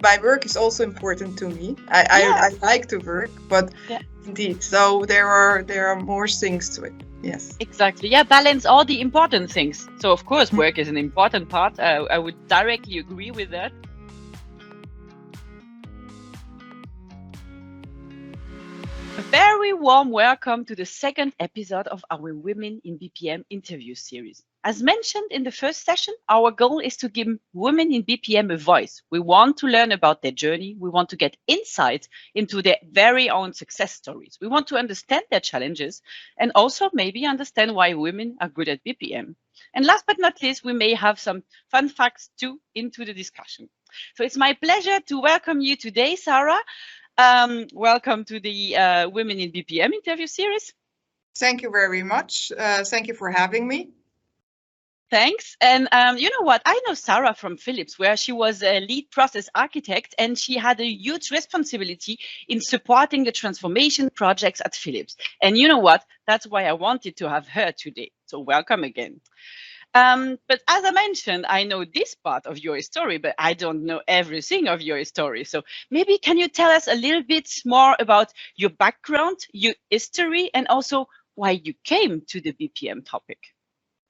my work is also important to me. I like to work, but indeed, so there are more things to it. Yes. Exactly. Yeah, balance all the important things. So of course, work is an important part. I would directly agree with that. A very warm welcome to the second episode of our Women in BPM interview series. As mentioned in the first session, our goal is to give women in BPM a voice. We want to learn about their journey. We want to get insights into their very own success stories. We want to understand their challenges and also maybe understand why women are good at BPM. And last but not least, we may have some fun facts too into the discussion. So it's my pleasure to welcome you today, Sarah. Welcome to the Women in BPM interview series. Thank you very much. Thank you for having me. Thanks. And you know what? I know Sarah from Philips, where she was a lead process architect, and she had a huge responsibility in supporting the transformation projects at Philips. And you know what? That's why I wanted to have her today. So welcome again. But as I mentioned, I know this part of your story, but I don't know everything of your story. So maybe can you tell us a little bit more about your background, your history, and also why you came to the BPM topic?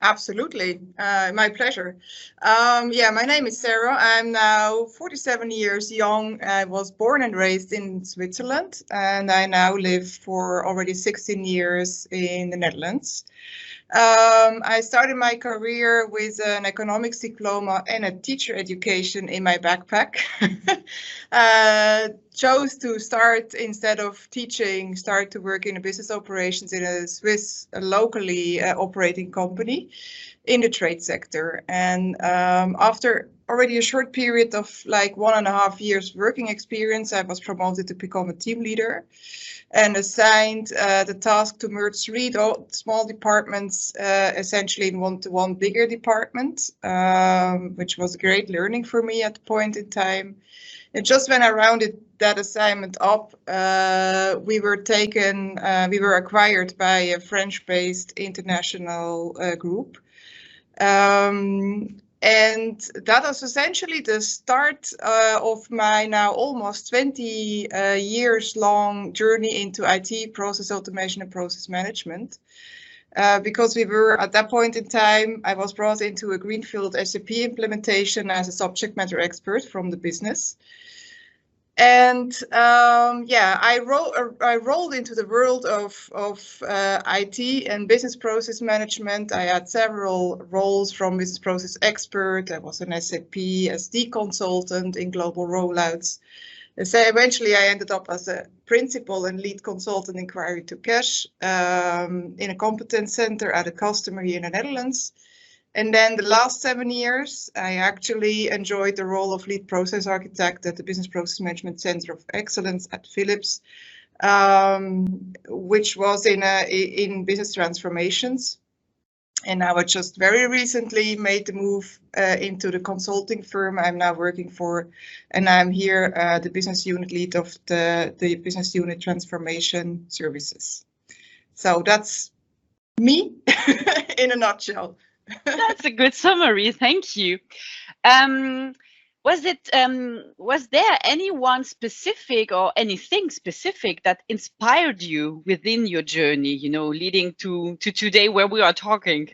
Absolutely. My pleasure. My name is Sarah. I'm now 47 years young. I was born and raised in Switzerland, and I now live for already 16 years in the Netherlands. I started my career with an economics diploma and a teacher education in my backpack. Chose to start, instead of teaching, start to work in a business operations in a Swiss locally operating company in the trade sector. And after already a short period of like 1.5 years working experience, I was promoted to become a team leader and assigned the task to merge 3 small departments essentially in one bigger department, which was great learning for me at the point in time. And just when I rounded that assignment up, we were acquired by a French-based international group. And that was essentially the start of my now almost 20 years long journey into IT, process automation and process management. Because we were at that point in time, I was brought into a greenfield SAP implementation as a subject matter expert from the business. And I rolled into the world of IT and business process management. I had several roles, from business process expert. I was an SAP SD consultant in global rollouts. And so eventually I ended up as a principal and lead consultant in query to cash in a competence center at a customer here in the Netherlands. And then the last 7 years, I actually enjoyed the role of lead process architect at the Business Process Management Center of Excellence at Philips, which was in business transformations. And now I just very recently made the move into the consulting firm I'm now working for. And I'm here the business unit lead of the business unit transformation services. So that's me in a nutshell. That's a good summary. Thank you. Was there anyone specific or anything specific that inspired you within your journey, leading to today where we are talking?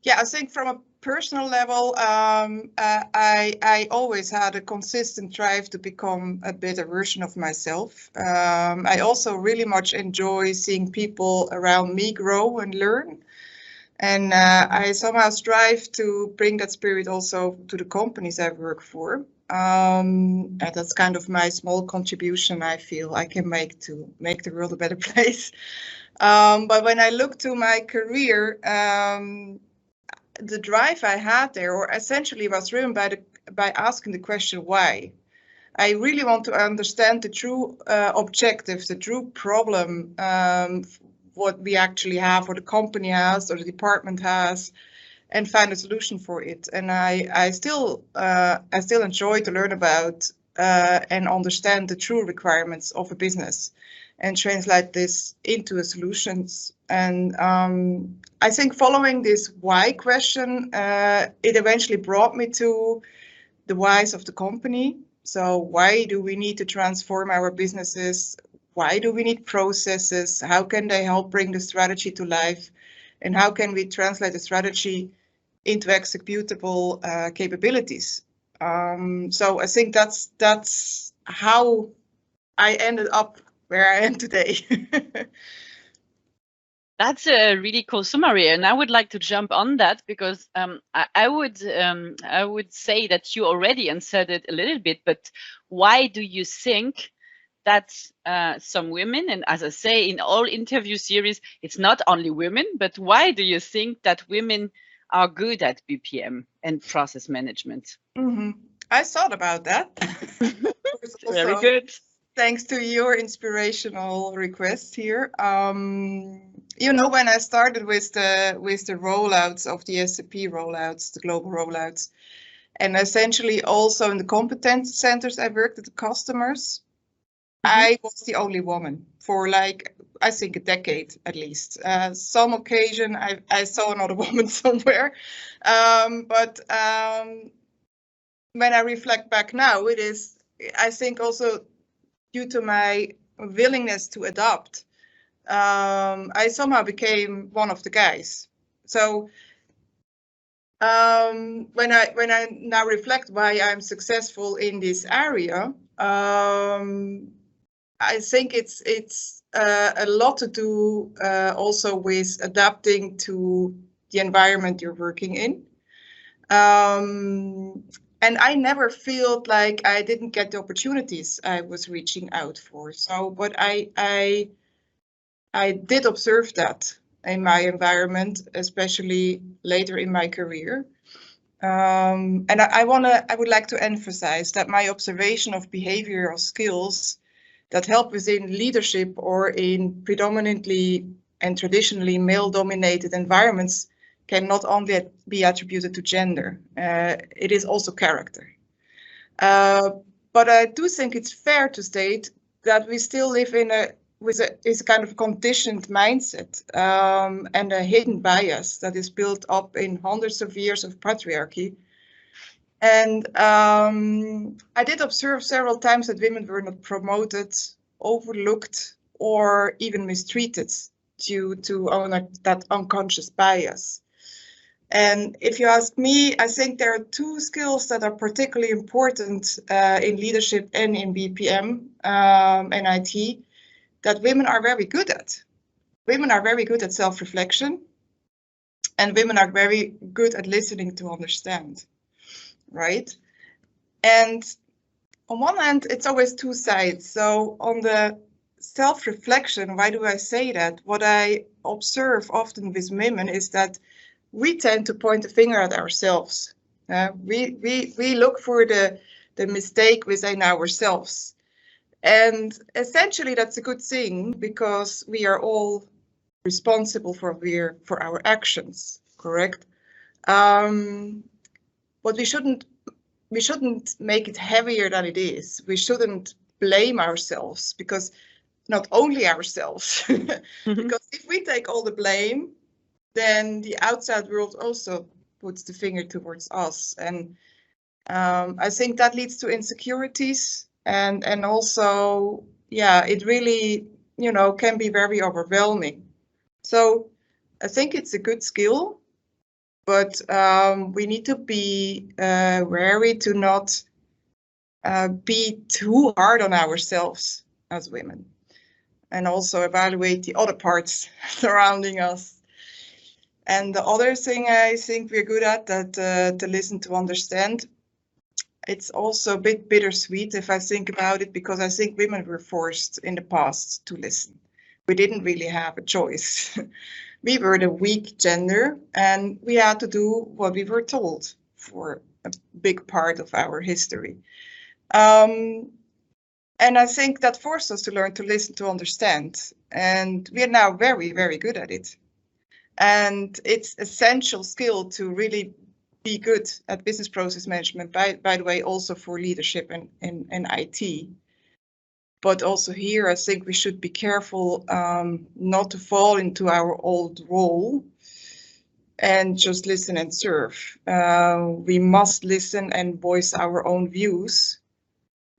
Yeah, I think from a personal level, I always had a consistent drive to become a better version of myself. I also really much enjoy seeing people around me grow and learn. And I somehow strive to bring that spirit also to the companies I work for. And that's kind of my small contribution I feel I can make to make the world a better place. But when I look to my career, the drive I had there, or essentially was driven by asking the question why. I really want to understand the true objective, the true problem, what we actually have, or the company has, or the department has, and find a solution for it. And I still enjoy to learn about and understand the true requirements of a business and translate this into solutions. And I think following this why question, it eventually brought me to the whys of the company. So why do we need to transform our businesses? Why do we need processes? How can they help bring the strategy to life? And how can we translate the strategy into executable capabilities? So I think that's how I ended up where I am today. That's a really cool summary, and I would like to jump on that because I would say that you already answered it a little bit. But why do you think that some women, and as I say in all interview series, it's not only women, but why do you think that women are good at BPM and process management? I thought about that. Very good. Thanks to your inspirational request here. You know, when I started with the rollouts of the SAP rollouts, the global rollouts, and essentially also in the competence centers I worked with the customers, I was the only woman for like, I think a decade at least. Some occasion I saw another woman somewhere. But when I reflect back now, it is, I think also due to my willingness to adopt, I somehow became one of the guys. So when I now reflect why I'm successful in this area, I think it's a lot to do also with adapting to the environment you're working in. And I never felt like I didn't get the opportunities I was reaching out for. So, but I did observe that in my environment, especially later in my career. And I would like to emphasize that my observation of behavioral skills that help within leadership or in predominantly and traditionally male-dominated environments can not only be attributed to gender, it is also character. But I do think it's fair to state that we still live in a kind of conditioned mindset and a hidden bias that is built up in hundreds of years of patriarchy. And I did observe several times that women were not promoted, overlooked, or even mistreated due to that unconscious bias. And if you ask me, I think there are two skills that are particularly important in leadership and in BPM and IT that women are very good at. Women are very good at self-reflection, and women are very good at listening to understand, right? And on one hand, it's always two sides. So on the self-reflection, why do I say that? What I observe often with women is that we tend to point the finger at ourselves. We look for the mistake within ourselves. And essentially, that's a good thing because we are all responsible for our actions, correct? But we shouldn't make it heavier than it is. We shouldn't blame ourselves because not only ourselves, because if we take all the blame, then the outside world also puts the finger towards us. And I think that leads to insecurities and also, yeah, it really, you know, can be very overwhelming. So I think it's a good skill, but we need to be wary to not be too hard on ourselves as women, and also evaluate the other parts surrounding us. And the other thing I think we're good at, that to listen to understand, it's also a bit bittersweet if I think about it, because I think women were forced in the past to listen. We didn't really have a choice. We were the weak gender and we had to do what we were told for a big part of our history. And I think that forced us to learn to listen to understand. And we are now very, very good at it. And it's essential skill to really be good at business process management, by the way, also for leadership and IT. But also here, I think we should be careful not to fall into our old role and just listen and serve. We must listen and voice our own views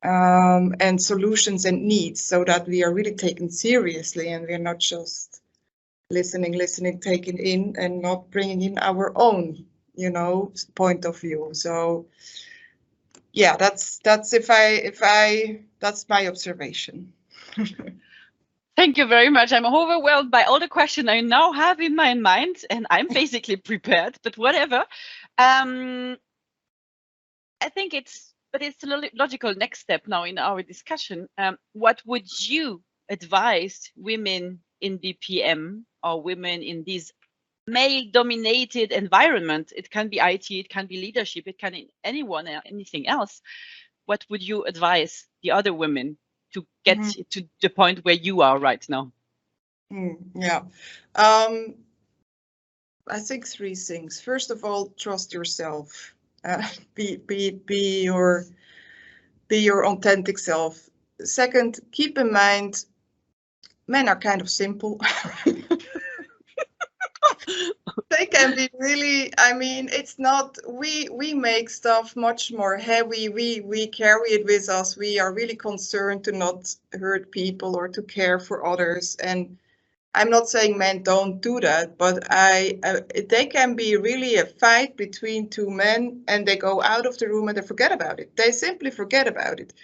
and solutions and needs, so that we are really taken seriously and we're not just listening, taking in, and not bringing in our own, point of view. So yeah, that's my observation. Thank you very much. I'm overwhelmed by all the questions I now have in my mind, and I'm basically prepared, but whatever. I think it's a logical next step now in our discussion. What would you advise women in BPM or women in this male-dominated environment? It can be IT, it can be leadership, it can be anyone, anything else. What would you advise the other women to get to the point where you are right now? Yeah. I think 3 things. First of all, trust yourself. Be your authentic self. Second, keep in mind, men are kind of simple. They can be really, it's not, we make stuff much more heavy. We carry it with us. We are really concerned to not hurt people or to care for others. And I'm not saying men don't do that, but they can be really a fight between 2 men, and they go out of the room and they forget about it. They simply forget about it.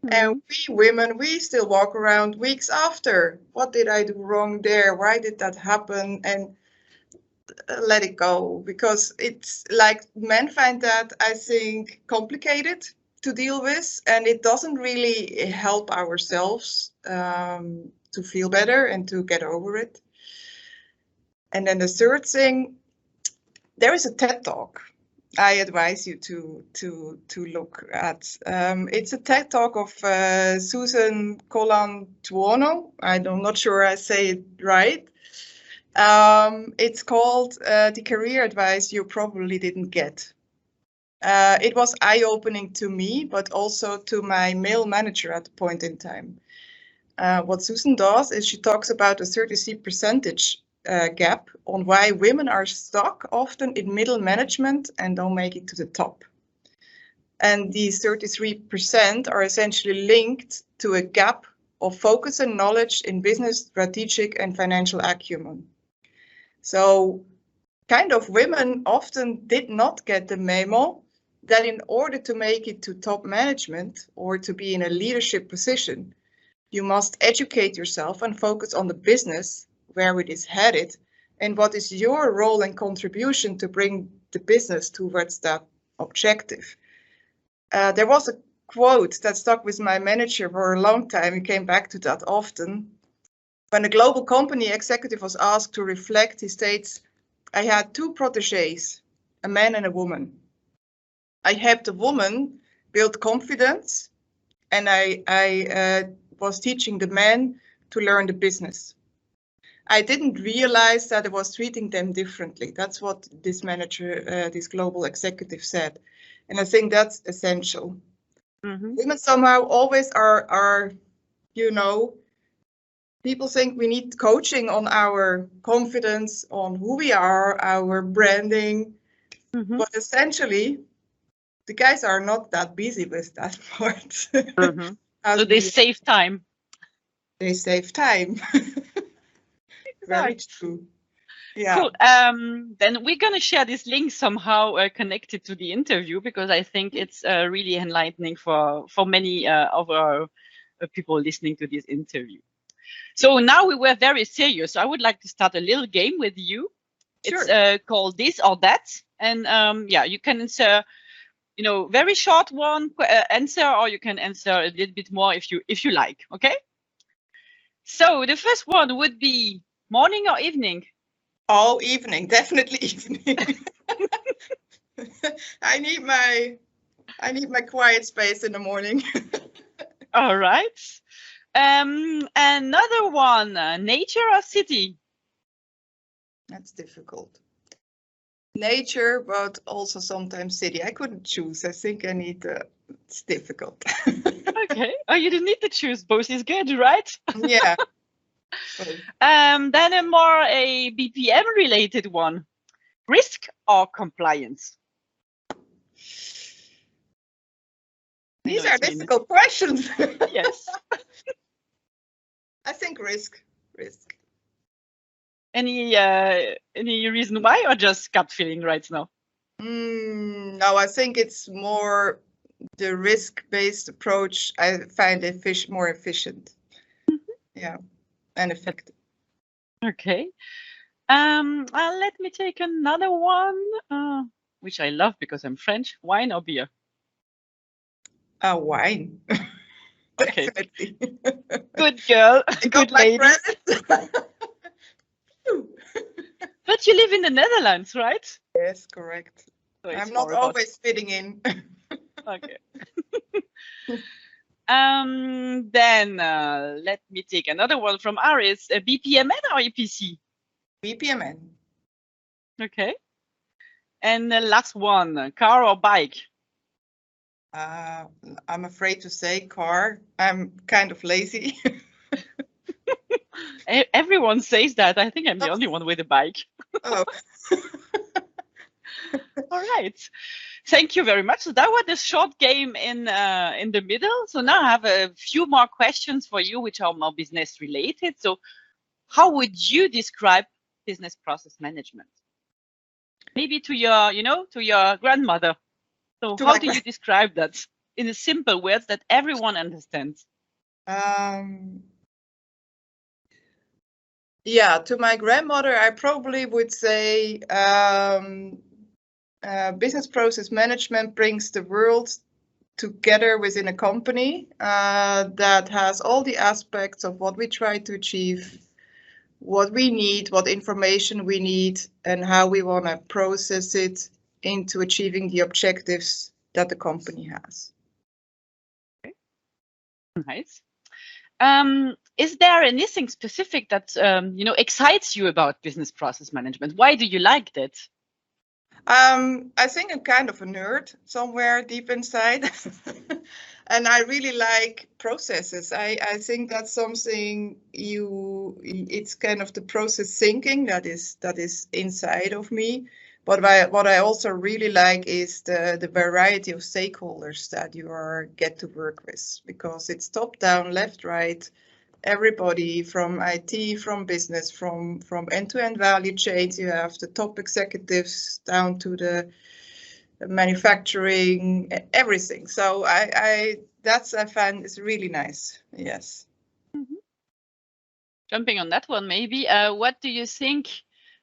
And we women, we still walk around weeks after. What did I do wrong there? Why did that happen? And let it go, because it's like men find that, I think, complicated to deal with, and it doesn't really help ourselves to feel better and to get over it. And then the third thing, there is a TED Talk I advise you to look at. It's a TED Talk of Susan Colantuono. I'm not sure I say it right. It's called The Career Advice You Probably Didn't Get. It was eye-opening to me, but also to my male manager at the point in time. What Susan does is she talks about a 33% gap on why women are stuck often in middle management and don't make it to the top. And these 33% are essentially linked to a gap of focus and knowledge in business, strategic and financial acumen. So kind of women often did not get the memo that in order to make it to top management or to be in a leadership position, you must educate yourself and focus on the business, where it is headed, and what is your role and contribution to bring the business towards that objective. There was a quote that stuck with my manager for a long time. He came back to that often. When a global company executive was asked to reflect, he states, I had 2 protégés, a man and a woman. I helped the woman build confidence, and I was teaching the man to learn the business. I didn't realize that I was treating them differently. That's what this manager, this global executive said. And I think that's essential. Women somehow always are, people think we need coaching on our confidence, on who we are, our branding. But essentially, the guys are not that busy with that part. So they save time. They save time. Very true. Yeah. Cool. Then we're going to share this link somehow connected to the interview, because I think it's really enlightening for many of our people listening to this interview. So now we were very serious. So I would like to start a little game with you. Sure. It's called This or That. And yeah, you can answer, very short one answer, or you can answer a little bit more if you like. Okay. So the first one would be morning or evening? Oh, evening, definitely evening. I need my quiet space in the morning. All right. Another one, nature or city? That's difficult. Nature, but also sometimes city. I couldn't choose. I think I need. It's difficult. Okay. Oh, you don't need to choose. Both is good, right? Yeah. Then a BPM related one. Risk or compliance? These are difficult questions. Yes. I think risk. Any reason why, or just gut feeling right now? No, I think it's more the risk-based approach. I find more efficient. Yeah, and effective. Okay. Let me take another one, which I love because I'm French. Wine or beer? Wine. Okay. Definitely. Good girl. I got Good my lady. credit. But you live in the Netherlands, right? Yes, correct. So it's I'm not more about... always fitting in. Okay. Then let me take another one from Aris. BPM or EPC? BPMN. Okay. And the last one, car or bike? I'm afraid to say car. I'm kind of lazy. Everyone says that. I think I'm the only one with a bike. Oh. All right. Thank you very much. So that was a short game in the middle. So now I have a few more questions for you, which are more business related. So how would you describe business process management? Maybe to your, to your grandmother. So how do you describe that in a simple words that everyone understands? Yeah, to my grandmother, I probably would say business process management brings the world together within a company that has all the aspects of what we try to achieve, what we need, what information we need, and how we want to process it into achieving the objectives that the company has. Okay. Nice. Is there anything specific that excites you about business process management? Why do you like that? I think I'm kind of a nerd somewhere deep inside. And I really like processes. I think that's something it's kind of the process thinking that is inside of me. But what I also really like is the variety of stakeholders that you get to work with, because it's top down, left, right, everybody from IT, from business, from end-to-end value chains. You have the top executives down to the manufacturing, everything. So I find is really nice. Yes. Mm-hmm. Jumping on that one, maybe. What do you think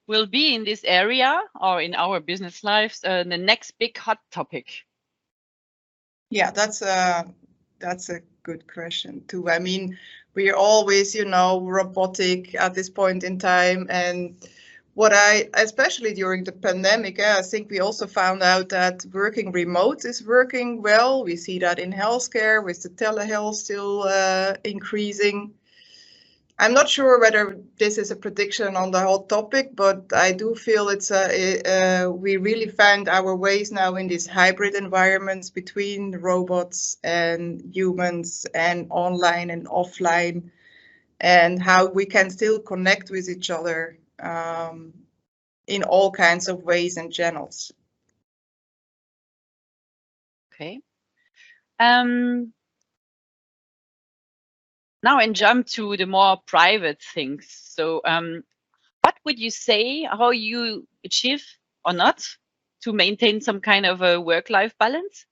will be in this area or in our business lives the next big hot topic? Yeah, that's a good question too. I mean, we're always, robotic at this point in time, and especially during the pandemic, I think we also found out that working remote is working well. We see that in healthcare with the telehealth still increasing. I'm not sure whether this is a prediction on the whole topic, but I do feel we really find our ways now in these hybrid environments between robots and humans and online and offline, and how we can still connect with each other in all kinds of ways and channels. Okay. Now and jump to the more private things. So what would you say, how you achieve or not to maintain some kind of a work-life balance?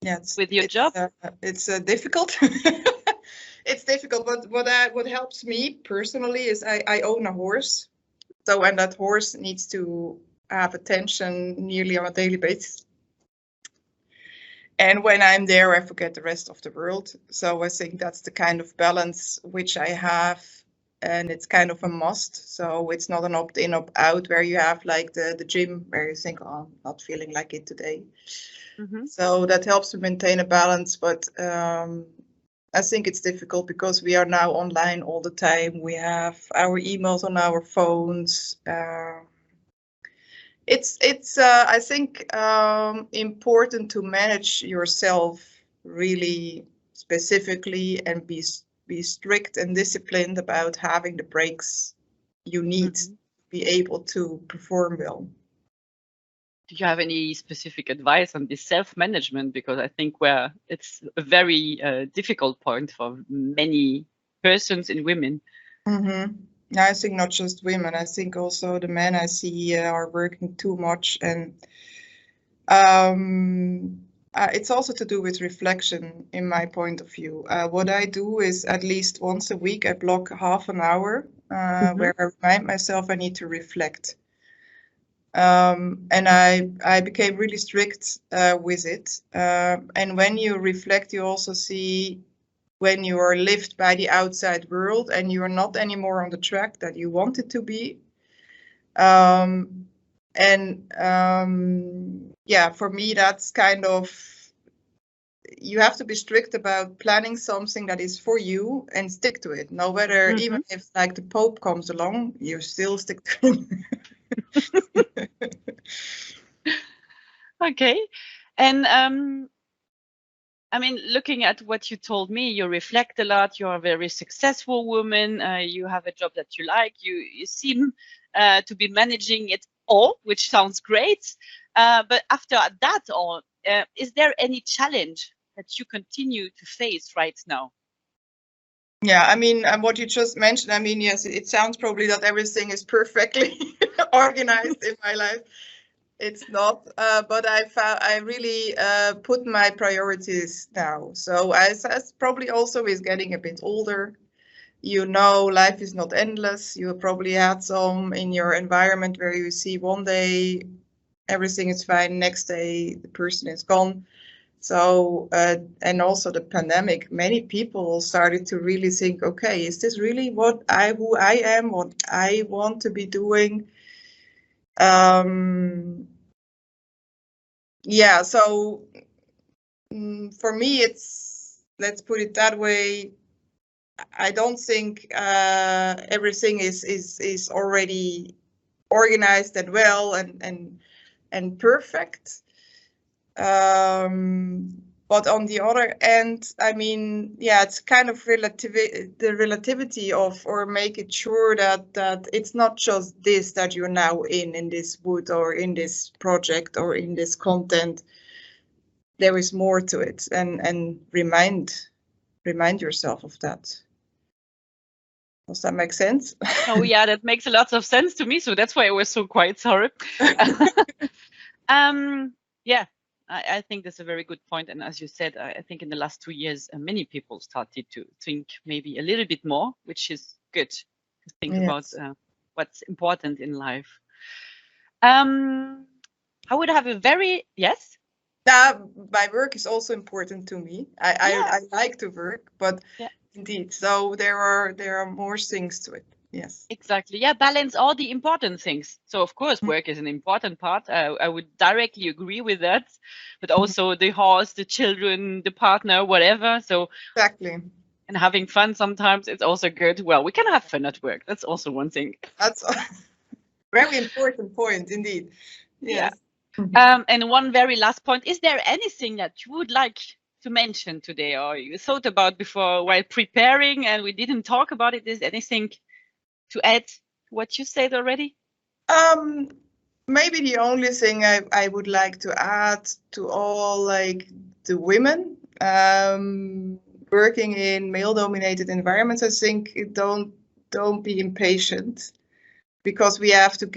Yeah, with your job? It's difficult. It's difficult, but what helps me personally is I own a horse. So, and that horse needs to have attention nearly on a daily basis. And when I'm there, I forget the rest of the world. So I think that's the kind of balance which I have, and it's kind of a must. So it's not an opt-in, opt-out where you have like the gym where you think, oh, I'm not feeling like it today. Mm-hmm. So that helps to maintain a balance. But I think it's difficult because we are now online all the time. We have our emails on our phones. It's I think important to manage yourself really specifically and be strict and disciplined about having the breaks you need to be able to perform well. Do you have any specific advice on this self-management? Because I think where it's a very difficult point for many persons and women. I think not just women. I think also the men I see are working too much, and it's also to do with reflection, in my point of view. What I do is at least once a week, I block half an hour where I remind myself I need to reflect. And I became really strict with it. And when you reflect, you also see when you are lived by the outside world and you are not anymore on the track that you wanted to be. Yeah, for me, that's kind of, you have to be strict about planning something that is for you and stick to it. No matter, even if like the Pope comes along, you still stick to it. Okay. And I mean, looking at what you told me, you reflect a lot. You're a very successful woman. You have a job that you like. You seem to be managing it all, which sounds great. But after that all, is there any challenge that you continue to face right now? Yeah, I mean, what you just mentioned, I mean, yes, it sounds probably that everything is perfectly organized in my life. It's not, but I really put my priorities now. So as probably also is getting a bit older, you know, life is not endless. You probably had some in your environment where you see one day everything is fine, next day the person is gone. So, and also the pandemic, many people started to really think, okay, is this really who I am, what I want to be doing? Yeah, so for me, let's put it that way. I don't think everything is already organized and well and perfect. But on the other end, I mean, yeah, it's kind of the relativity of, or make it sure that it's not just this that you're now in this wood or in this project or in this content. There is more to it, and remind yourself of that. Does that make sense? Oh yeah, that makes a lot of sense to me. So that's why I was so quiet. Sorry. Yeah, I think that's a very good point. And as you said, I think in the last 2 years, many people started to think maybe a little bit more, which is good to think about what's important in life. I would have a very, yes? My work is also important to me. I like to work, but indeed, so there are more things to it. Yes. Exactly. Yeah, balance all the important things. So of course, work is an important part. I would directly agree with that, but also the house, the children, the partner, whatever. So exactly. And having fun sometimes, it's also good. Well, we can have fun at work. That's also one thing. That's a very important point, indeed. Yes. Yeah. And one very last point, is there anything that you would like to mention today, or you thought about before while preparing and we didn't talk about it? Is anything to add to what you said already? Maybe the only thing I would like to add to all, like, the women working in male-dominated environments, I think don't be impatient, because we have to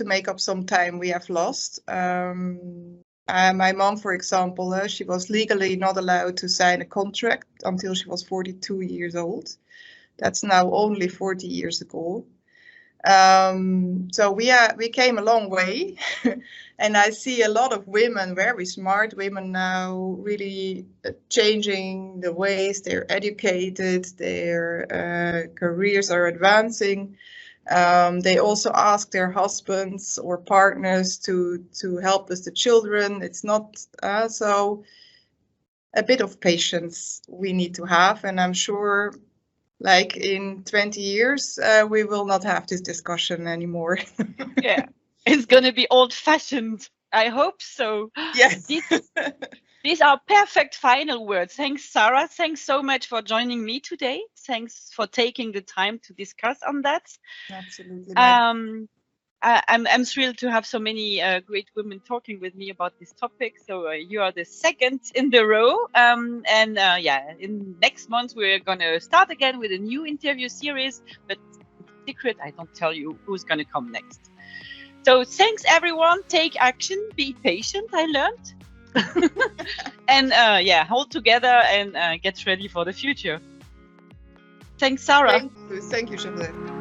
make up some time we have lost. My mom, for example, she was legally not allowed to sign a contract until she was 42 years old. That's now only 40 years ago. So we came a long way, and I see a lot of women, very smart women now, really changing the ways they're educated, their careers are advancing. They also ask their husbands or partners to help with the children. It's not so a bit of patience we need to have, and I'm sure, like, in 20 years, we will not have this discussion anymore. Yeah, it's going to be old-fashioned. I hope so. Yes. These are perfect final words. Thanks, Sarah. Thanks so much for joining me today. Thanks for taking the time to discuss on that. Absolutely. I'm thrilled to have so many great women talking with me about this topic. So you are the second in the row. In next month, we're going to start again with a new interview series, but secret, I don't tell you who's going to come next. So thanks, everyone. Take action. Be patient, I learned. And hold together and get ready for the future. Thanks, Sarah. Thank you, Chantal.